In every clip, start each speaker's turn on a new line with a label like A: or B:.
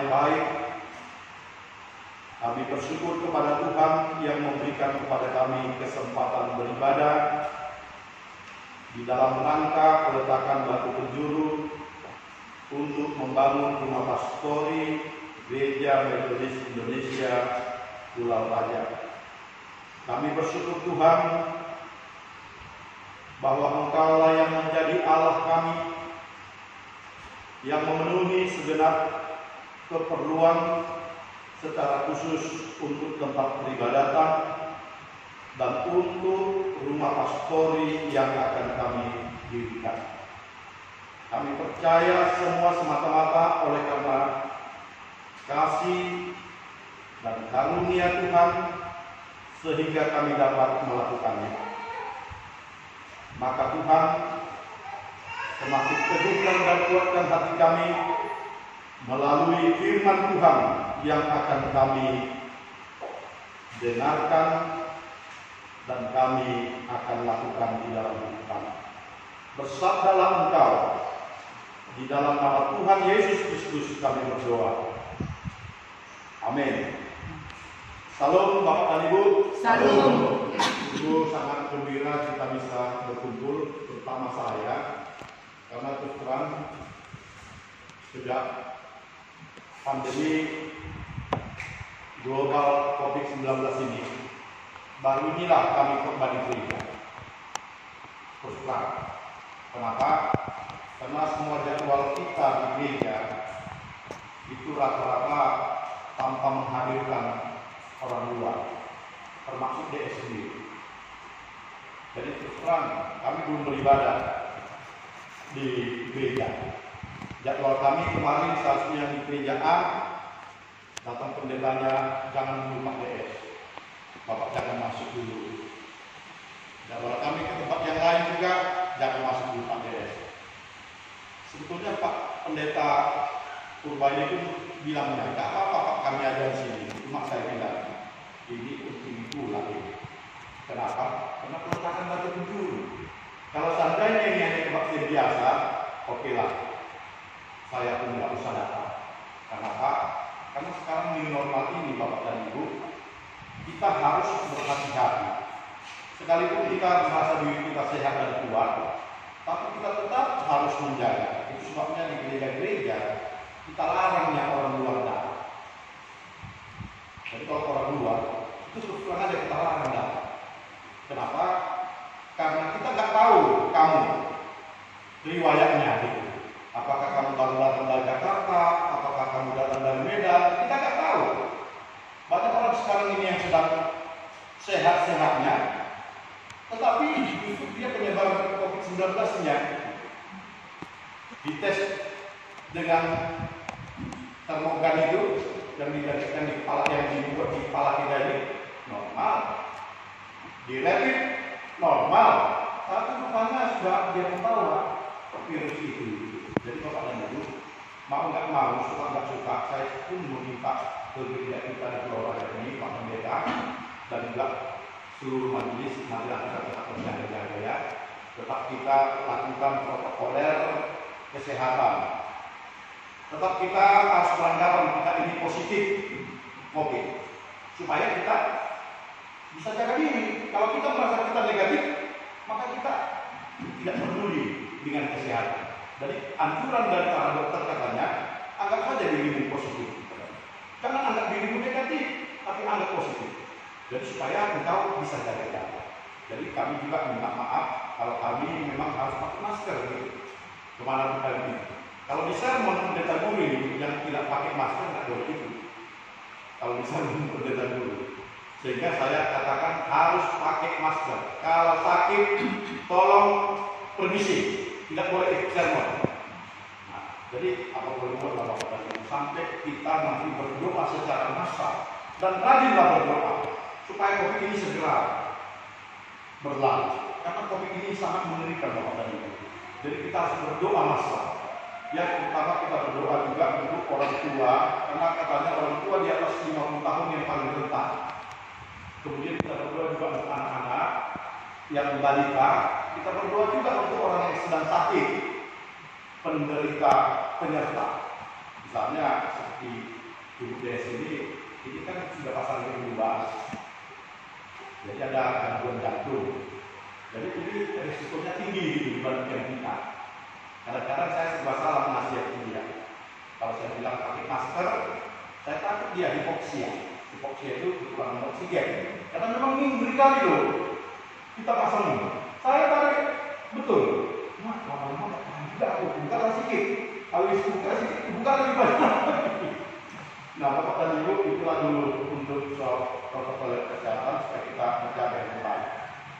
A: yang baik. Kami bersyukur kepada Tuhan yang memberikan kepada kami kesempatan beribadah di dalam rangka peletakan batu penjuru untuk membangun rumah pastori Gereja Metodis Indonesia Pulau Raja. Kami bersyukur Tuhan bahwa Engkaulah yang menjadi Allah kami, yang memenuhi segenap keperluan secara khusus untuk tempat peribadatan dan untuk rumah pastori yang akan kami dirikan. Kami percaya semua semata-mata oleh karena kasih dan karunia Tuhan sehingga kami dapat melakukannya. Maka Tuhan semakin teguhkan dan kuatkan hati kami melalui firman Tuhan yang akan kami dengarkan dan kami akan lakukan di dalam hidup kami. Bersabdalah Engkau, di dalam nama Tuhan Yesus Kristus kami berdoa. Amin. Salam Bapak dan Ibu.
B: Salam.
A: Ibu sangat gembira kita bisa berkumpul, terutama saya, karena terus terang sejak pandemi global COVID-19 ini, baru inilah kami kembali gereja. Terus terang. Kenapa? Karena semua jadwal kita di gereja itu rata-rata tanpa menghadirkan orang luar, termasuk DS sendiri. Jadi terus terang, kami belum beribadah di gereja. Jadwal kami kemarin seharusnya di gereja A, datang pendetanya, jangan dulu Pak DS, Bapak jangan masuk dulu. Jadwal kami ke tempat yang lain juga, jangan masuk dulu Pak DS. Sebetulnya Pak Pendeta Purba ini pun bilangnya, tak apa-apa Pak, kami ada di sini. Cuma saya bilang, ini penting pula ini. Kenapa? Karena peletakan batu penjuru. Kalau seandainya ini hanya kebaktian biasa, oke lah, saya pun tidak usah datang. Kenapa? Karena sekarang di normal ini Bapak dan Ibu, kita harus berhati-hati. Sekalipun kita merasa diri kita sehat dan kuat, tapi kita tetap harus menjaga. Itu sebabnya di gereja-gereja kita larang yang orang luar datang. Jadi kalau orang luar itu terus terang aja kita larang datang. Kenapa? Karena kita nggak tahu kamu riwayatnya gitu. Apakah kamu baru datang dari Jakarta? Apakah kamu datang dari Medan? Kita nggak tahu. Banyak orang sekarang ini yang sedang sehat-sehatnya, tetapi justru dia penyebaran COVID-19-nya dites dengan termogan itu yang dilakukan di kepala, yang dibuat di kepala kita ini normal, di rapid normal, tapi rupanya sudah dia membawa virus itu. Jadi Bapak dan Ibu, mau nggak mau, suka nggak suka, saya pun meminta ke gereja kita di Pulau Raja ini, Pak Pendeta dan juga seluruh majelis tetap ya, tetap kita lakukan protokoler kesehatan. Tetap kita harus pelanggaran kita ini positif COVID, supaya kita bisa jaga diri. Kalau kita merasa kita negatif, maka kita tidak peduli dengan kesehatan. Jadi anjuran dari para dokter katanya, anggap saja dirimu positif. Jangan anggap dirimu negatif, tapi anggap positif. Jadi supaya engkau bisa jaga. Jadi kami juga minta maaf kalau kami memang harus pakai masker gitu, kemana kita ini. Kalau di sermon pendeta guru yang tidak pakai masker nggak boleh itu. Kalau di sermon pendeta guru, sehingga saya katakan harus pakai masker. Kalau sakit, tolong permisi, tidak boleh ikut sermon. Nah, jadi apa boleh buat Bapak Ibu sampai kita nanti berdoa secara massal dan rajinlah berdoa supaya COVID ini segera berlalu. Karena COVID ini sangat mengerikan Bapak dan Ibu. Jadi kita harus berdoa massal. Yang pertama kita berdoa juga untuk orang tua, karena katanya orang tua di atas 50 tahun yang paling rentan. Kemudian kita berdoa juga untuk anak-anak yang balita. Kita berdoa juga untuk orang yang sedang sakit, penderita penyerta. Misalnya seperti Ibu Des ini kan sudah pasang kehidupan, jadi ada gangguan jantung. Jadi ini risikonya tinggi gitu dibandingkan kita. Kadang-kadang saya serba salah menasihati dia. Kalau saya bilang pakai masker, saya takut dia hipoksia. Hipoksia itu kekurangan oksigen. Karena memang minggu berkali loh kita pasang ini. Saya tarik betul. Nah, lama-lama tak tahan juga aku. Buka sedikit. Habis buka sedikit, buka lebih banyak. Nah, Bapak dan Ibu, itulah dulu untuk soal protokol kesehatan supaya kita menjaga yang baik.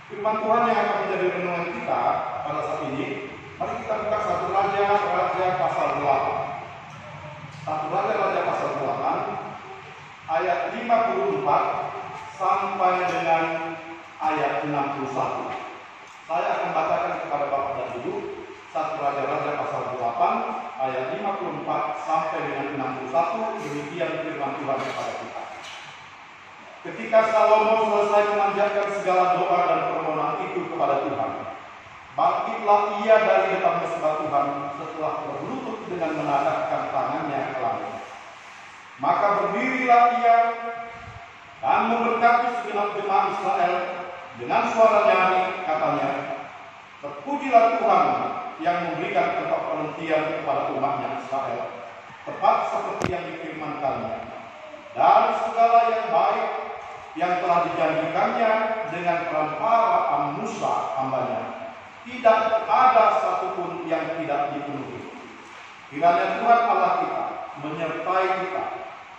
A: Firman Tuhan yang akan menjadi renungan kita pada saat ini, mari kita buka 1 Raja pasal 8. 1 Raja pasal 8 ayat 54 sampai dengan ayat 61. Saya akan bacakan kepada Bapak dan Ibu 1 Raja pasal 8 ayat 54 sampai dengan 61. Demikian firman Tuhan kepada kita. Ketika Salomo selesai memanjatkan segala doa dan permohonan itu kepada Tuhan, bangkitlah ia dari depan mesbah Tuhan setelah berlutut dengan menadahkan tangannya ke langit. Maka berdirilah ia dan memberkati segenap jemaat Israel dengan suara nyanyi, katanya, terpujilah Tuhan yang memberikan tempat penantian kepada umatnya Israel, tepat seperti yang difirmankannya, dan segala yang baik yang telah dijanjikannya dengan peramparan Musa hambanya, tidak ada satupun yang tidak dipenuhi. Kiranya Tuhan Allah kita menyertai kita,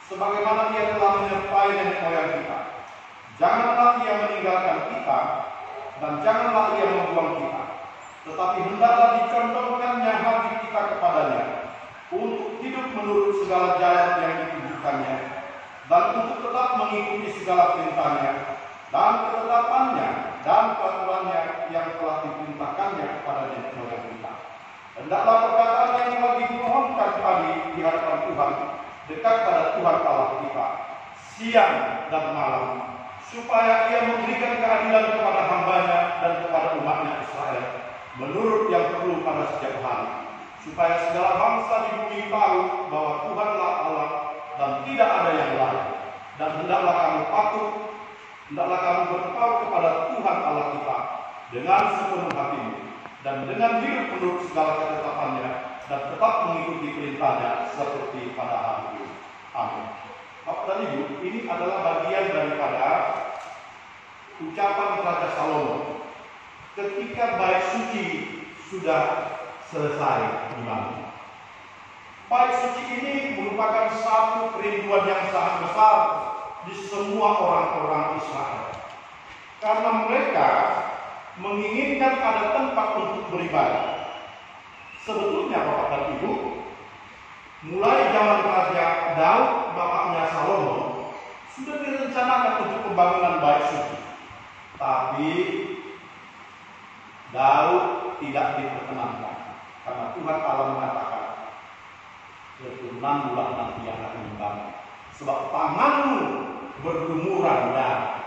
A: sebagaimana Ia telah menyertai nenek moyang kita. Janganlah Ia meninggalkan kita, dan janganlah Ia membuang kita, tetapi hendaklah dicondongkannya hati kita kepadanya, untuk hidup menurut segala jalan yang ditunjukkannya, dan untuk tetap mengikuti segala perintahnya, dan ketetapannya, dan peraturannya yang telah diperintahkannya kepada nenek moyang kita. Hendaklah perkataan yang telah dimohonkan tadi di hadapan Tuhan dekat pada Tuhan Allah kita, siang dan malam, supaya Ia memberikan keadilan kepada hambanya dan kepada umatnya Israel, menurut yang perlu pada setiap hari, supaya segala bangsa di bumi tahu bahwa Tuhanlah Allah dan tidak ada yang lain. Dan hendaklah kamu patuh, hendaklah kamu bertahu kepada Tuhan Allah kita dengan sepenuh hatimu, dan dengan hidup menurut segala ketetapannya, dan tetap mengikuti perintahnya seperti pada hari ini. Amin. Bapak dan Ibu, ini adalah bagian daripada ucapan Raja Salomo ketika bait suci sudah selesai dibangun. Bait suci ini merupakan satu kerinduan yang sangat besar di semua orang-orang Israel, karena mereka menginginkan ada tempat untuk beribadah. Sebetulnya Bapak dan Ibu, mulai zaman Raja Daud, bapaknya Salomo, sudah direncanakan untuk pembangunan bait suci. Tapi Daud tidak diperkenankan, karena Tuhan Allah mengatakan, keturunanmu nanti yang akan membangun, sebab tanganmu berlumuran darah.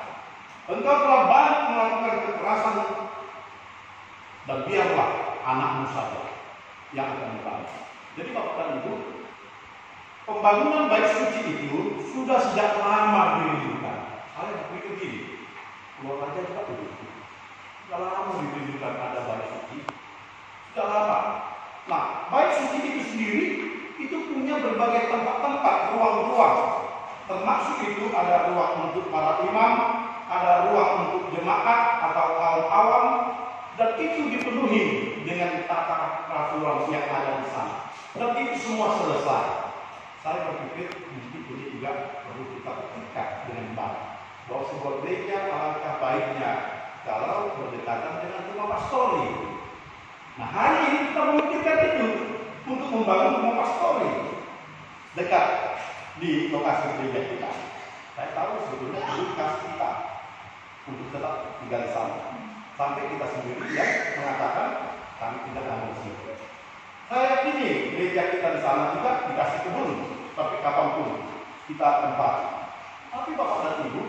A: Engkau telah banyak melakukan kekerasan, dan biarlah anakmu saja yang akan membangun. Jadi Bapak dan Ibu, pembangunan bait suci itu sudah sejak lama dirindukan. Saya berpikir begini, keluar aja kita begitu. Sudah lama dirindukan ada bait suci, sudah lama. Nah, bait suci itu sendiri itu punya berbagai tempat-tempat, ruang-ruang. Termasuk itu ada ruang untuk para imam, ada ruang untuk jemaat atau kaum awam, dan itu dipenuhi dengan tata peraturan yang ada di sana. Dan itu semua selesai. Saya berpikir mungkin ini juga perlu kita terikat dengan baik, bahwa sebuah gereja alangkah baiknya kalau berdekatan dengan rumah pastori. Nah, hari ini kita memikirkan itu untuk membangun rumah pastori dekat di lokasi gereja kita. Saya tahu sebetulnya tugas kita untuk tetap tinggal di sana, sampai kita sendiri yang mengatakan kami tidak mau di sini. Saya yakini gereja kita di sana juga dikasih kebun, tapi kapanpun kita tempat. Tapi Bapak dan Ibu,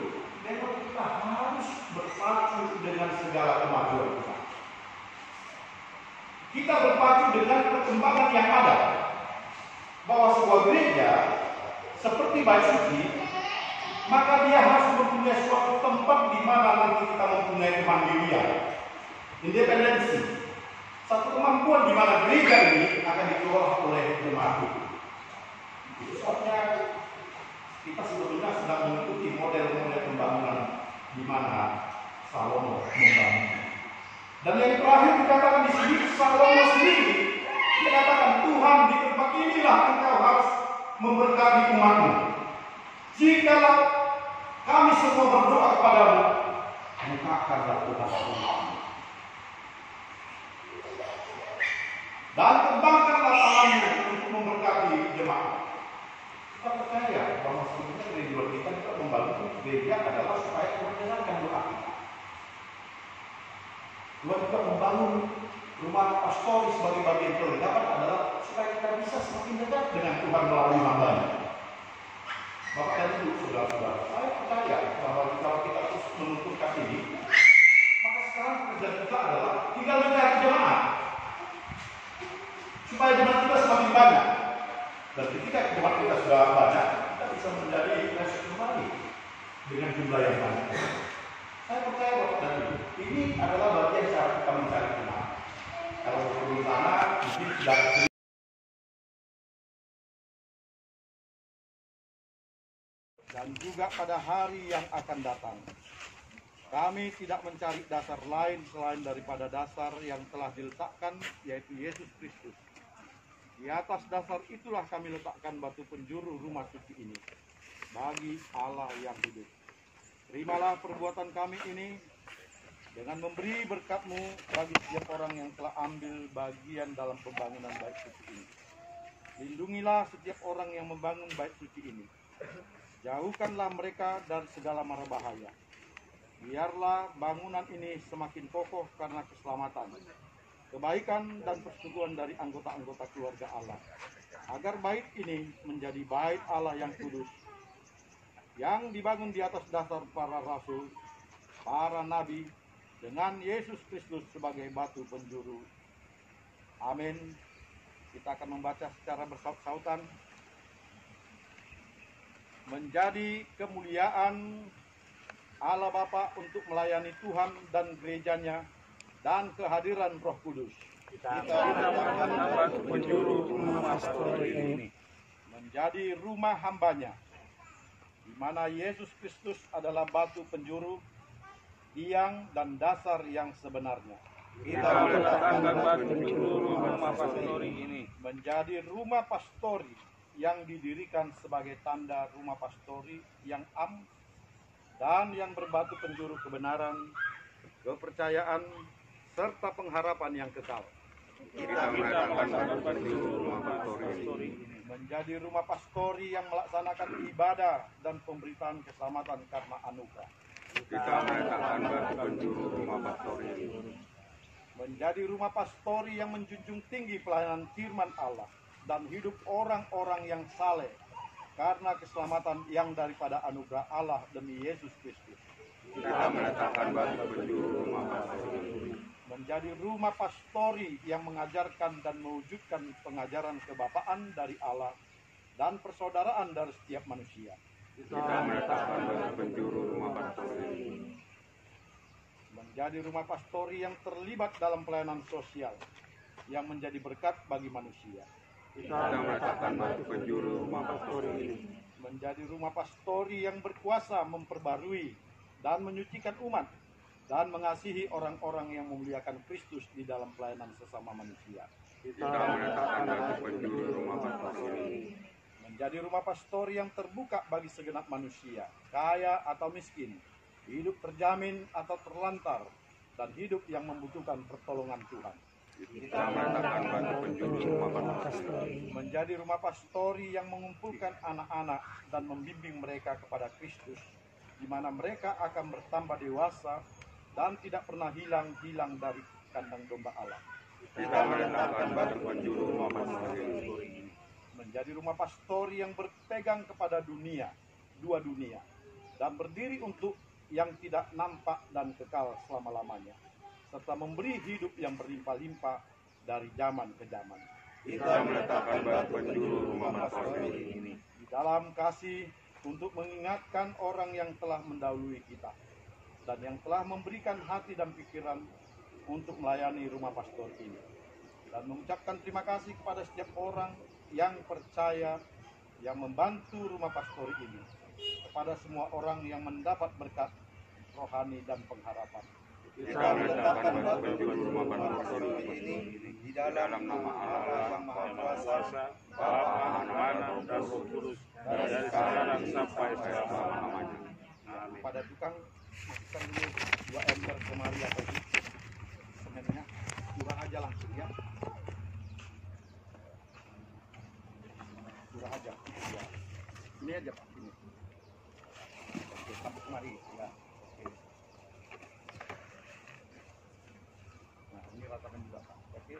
A: memang kita harus berpacu dengan segala kemajuan kita. Kita berpacu dengan perkembangan yang ada. bahwa sebuah gereja seperti bait suci, maka dia harus mempunyai suatu tempat di mana nanti kita mempunyai kemandirian, independensi, satu kemampuan di mana gereja ini akan dikelola oleh jemaat. Itu sebabnya kita sebetulnya sedang mengikuti model-model pembangunan di mana Salomo membangun. Dan yang terakhir dikatakan di sini, Salomo sendiri dikatakan, Tuhan, di tempat inilah engkau harus memberkati umatmu. Jikalau kami semua berdoa kepadamu, bukakanlah Tuhan umatmu. Dan kembangkanlah tanganmu untuk memberkati jemaat. Kita percaya bahwa sebenarnya gereja kita membangun gereja adalah supaya menjalankan doa. Tuhan juga membangun rumah pastori sebagai bagian perlengkapan adalah supaya kita bisa semakin dekat dengan Tuhan melalui hamba-Nya. Bapak dan Ibu, saudara-saudara, saya percaya bahwa kalau kita terus menuntut kasih ini, maka sekarang pekerjaan kita adalah tinggal mencari jemaat supaya jemaat kita semakin banyak. Dan ketika jemaat kita sudah banyak, kita bisa menjadi resep kembali dengan jumlah yang banyak. Saya percaya Bapak dan Ibu, ini adalah bagian cara kita mencari jemaat. Kalau sebelum sana, mungkin sudah. Dan juga pada hari yang akan datang, kami tidak mencari dasar lain selain daripada dasar yang telah diletakkan, yaitu Yesus Kristus. Di atas dasar itulah kami letakkan batu penjuru rumah suci ini, bagi Allah yang hidup. Terimalah perbuatan kami ini dengan memberi berkat-Mu bagi setiap orang yang telah ambil bagian dalam pembangunan bait suci ini. Lindungilah setiap orang yang membangun bait suci ini. Jauhkanlah mereka dari segala mara bahaya. Biarlah bangunan ini semakin kokoh karena keselamatan, kebaikan dan persekutuan dari anggota-anggota keluarga Allah, agar bait ini menjadi bait Allah yang kudus, yang dibangun di atas dasar para rasul, para nabi, dengan Yesus Kristus sebagai batu penjuru. Amin. Kita akan membaca secara bersaut-sautan. Menjadi kemuliaan Allah Bapa untuk melayani Tuhan dan gerejanya dan kehadiran Roh Kudus. Kita mengatakan batu penjuru rumah pastori ini menjadi rumah hambanya, di mana Yesus Kristus adalah batu penjuru, tiang dan dasar yang sebenarnya.
B: Kita meletakkan batu penjuru rumah pastori ini
A: menjadi rumah pastori yang didirikan sebagai tanda rumah pastori yang dan yang berbatu penjuru kebenaran, kepercayaan, serta pengharapan yang kekal.
B: Kita meletakkan batu penjuru rumah pastori ini
A: menjadi rumah pastori yang melaksanakan ibadah dan pemberitaan keselamatan karena anugerah.
B: Kita meletakkan batu penjuru rumah pastori ini
A: menjadi rumah pastori yang menjunjung tinggi pelayanan firman Allah dan hidup orang-orang yang saleh karena keselamatan yang daripada anugerah Allah demi Yesus Kristus.
B: Kita meletakkan batu penjuru rumah pastori ini
A: menjadi rumah pastori yang mengajarkan dan mewujudkan pengajaran kebapaan dari Allah dan persaudaraan dari setiap manusia.
B: Kita meletakkan batu penjuru rumah pastori ini
A: menjadi rumah pastori yang terlibat dalam pelayanan sosial yang menjadi berkat bagi manusia.
B: Kita meletakkan batu penjuru rumah pastori ini
A: menjadi rumah pastori yang berkuasa memperbarui dan menyucikan umat dan mengasihi orang-orang yang memuliakan Kristus di dalam pelayanan sesama manusia.
B: Kita meletakkan batu penjuru rumah pastori ini
A: menjadi rumah pastori yang terbuka bagi segenap manusia, kaya atau miskin, hidup terjamin atau terlantar, dan hidup yang membutuhkan pertolongan Tuhan.
B: Kita meletakkan batu penjuru rumah pastori
A: menjadi rumah pastori yang mengumpulkan anak-anak dan membimbing mereka kepada Kristus, di mana mereka akan bertambah dewasa dan tidak pernah hilang dari kandang domba Allah.
B: Kita meletakkan batu penjuru rumah pastori ini
A: menjadi rumah pastori yang berpegang kepada dua dunia, dan berdiri untuk yang tidak nampak dan kekal selama-lamanya, serta memberi hidup yang berlimpah-limpah dari zaman ke zaman.
B: kita meletakkan batu penjuru rumah pastori ini.
A: Di dalam kasih untuk mengingatkan orang yang telah mendahului kita dan yang telah memberikan hati dan pikiran untuk melayani rumah pastor ini, dan mengucapkan terima kasih kepada setiap orang yang percaya yang membantu rumah pastor ini, kepada semua orang yang mendapat berkat rohani dan pengharapan.
B: Kita meletakkan batu penjuru rumah pastori ini di dalam nama Allah yang Maha Kuasa, Bapa, Anak, dan Roh Kudus, dari sekarang sampai selama-lamanya.
A: Pada tukang masukkan dulu 2 ember kemari apa itu semennya, curah aja langsung ya, curah aja ya. Ini aja Pak, ini oke, sampai kemari ya. Oke. Nah ini ratakan juga Pak, oke.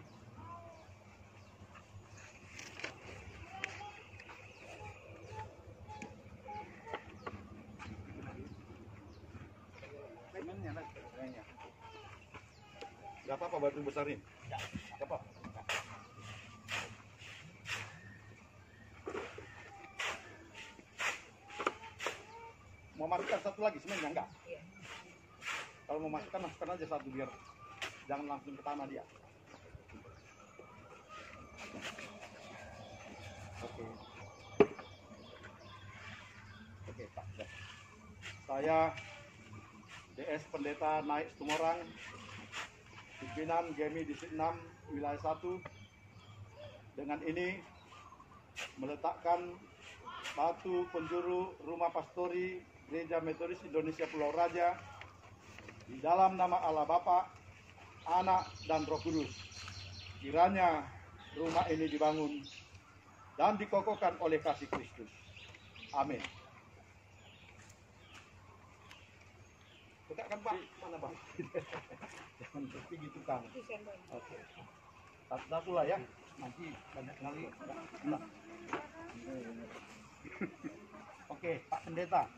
A: Gak apa-apa batu besarin. Gak apa-apa. Mau masukkan satu lagi semennya enggak? Kalau mau masukkan aja satu biar jangan langsung ke tanah dia. Oke. Oke Pak. Saya DS Pendeta Naik Tumorang, pimpinan GMI Distrik 6 Wilayah 1, dengan ini meletakkan batu penjuru rumah pastori Gereja Metodis Indonesia Pulau Raja di dalam nama Allah Bapa, Anak, dan Roh Kudus. Kiranya rumah ini dibangun dan dikokohkan oleh kasih Kristus. Amin. Tegakkan Pak, mana Pak? Jangan seperti gitu Kang. Oke. Satu lah ya, nanti banyak kali. Nah. Oke, Pak Pendeta.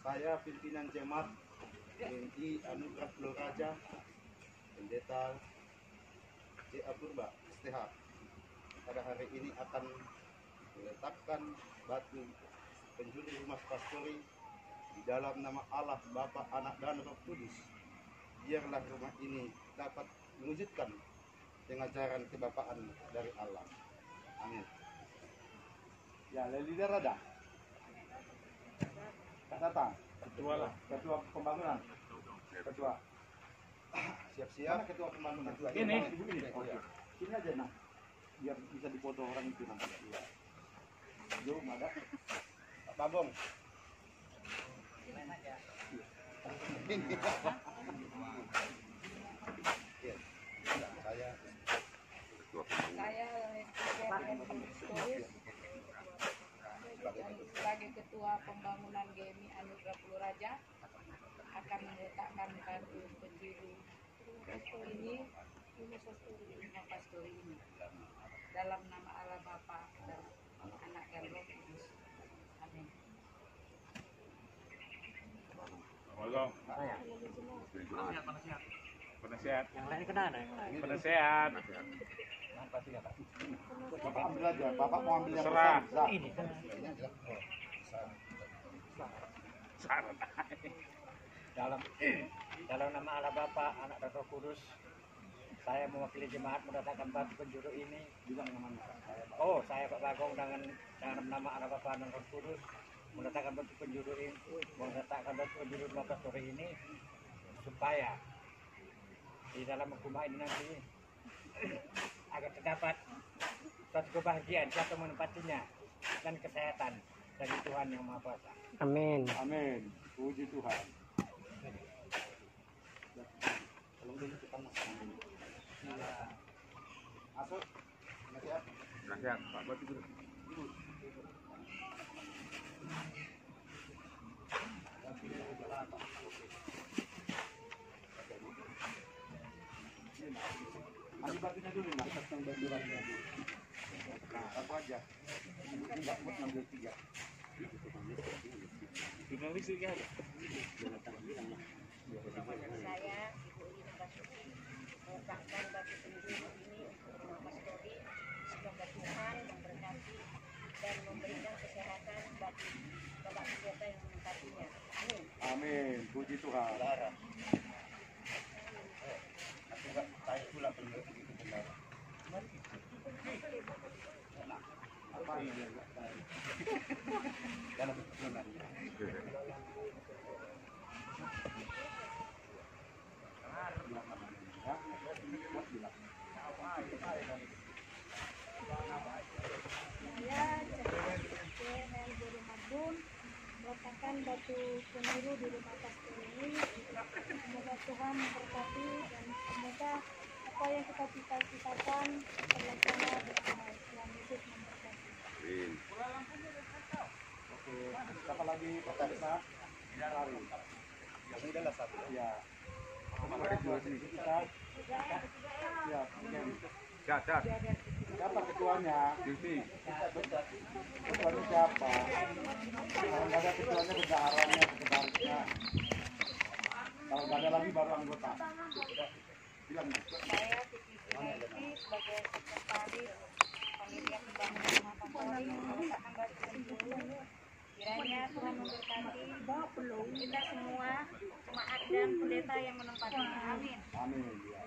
A: Saya pimpinan jemaat GMI Anugerah Pulau Raja, Pendeta J. Apurba STH, pada hari ini akan meletakkan batu penjuru rumah pastori di dalam nama Allah Bapa, Anak, dan Roh Kudus. Biarlah rumah ini dapat mewujudkan pengajaran kebapaan dari Allah. Amin. Ya, leader ada? Tak datang. Ketua lah. Ketua pembangunan. Ketua. Siap-siap. Mana ketua pembangunan? Ini. Oke. Sini aja nah. Biar bisa dipoto orang itu nanti. Iya. Jom ada. Pak Bagong. Main aja.
C: Sebagai Ketua Pembangunan GMI Anugerah Pulau Raja akan meletakkan batu penjuru ini rumah pastori ini dalam nama Allah Bapa dan Anak dan Roh Kudus. Amin.
D: Penasihat.
E: Yang lain kena ada yang lain.
D: Penasihat.
A: Bapak ambil aja. Bapak mau ambil yang
D: Serah.
A: besar.
E: Ini kan. Dalam nama Allah Bapa, Anak dan Roh Kudus, saya mewakili jemaat mendatangkan batu penjuru ini. Oh, saya Pak Bagong dengan nama Allah Bapa dan Roh Kudus mendatangkan batu penjuru ini, mendatangkan batu penjuru rumah pastori ini supaya di dalam rumah ini nanti agar terdapat suatu kebahagiaan siapa menempatinya dan kesehatan dari Tuhan yang Maha Kuasa.
F: Amin.
A: Amin. Puji Tuhan. Tolong dulu kita masuk. Masuk. Nasihat.
B: Nasihat, Pak Batu dulu.
A: Ambil batunya dulu, Mas. Nah, satu aja.
B: Jurnalis ini ada.
D: Saya Ibu Lina Basuki meletakkan batu penjuru ini untuk rumah pastori. Semoga Tuhan memberkati dan memberikan kesehatan bagi Bapak Pendeta yang menempatinya. Amin.
A: Amin. Puji Tuhan.
F: Saya Cahaya Guru Madun meletakkan batu penjuru di rumah pastor ini. Semoga Tuhan memberkati dan semoga apa yang kita cita-citakan terlaksana bersama Islam Yesus memberkati.
A: Oke, siapa lagi? Pak Tarisa? Lari. Yang ini adalah satu. Ya. Ada dua sini. Kita. Ya.
B: Cacat.
A: Siapa ketuanya?
B: Sini.
A: Ketuanya siapa? Kalau nggak ada ketuanya bendaharanya, sekretarisnya. Kalau nggak ada lagi baru anggota. Bilang.
D: Saya Siti Sunaiti sebagai sekretaris panitia pembangunan rumah pastori meletakkan batu penjuru. Kiranya Tuhan memberkati kita semua, jemaat dan pendeta yang menempatinya. Amin.
A: Amin. Ya.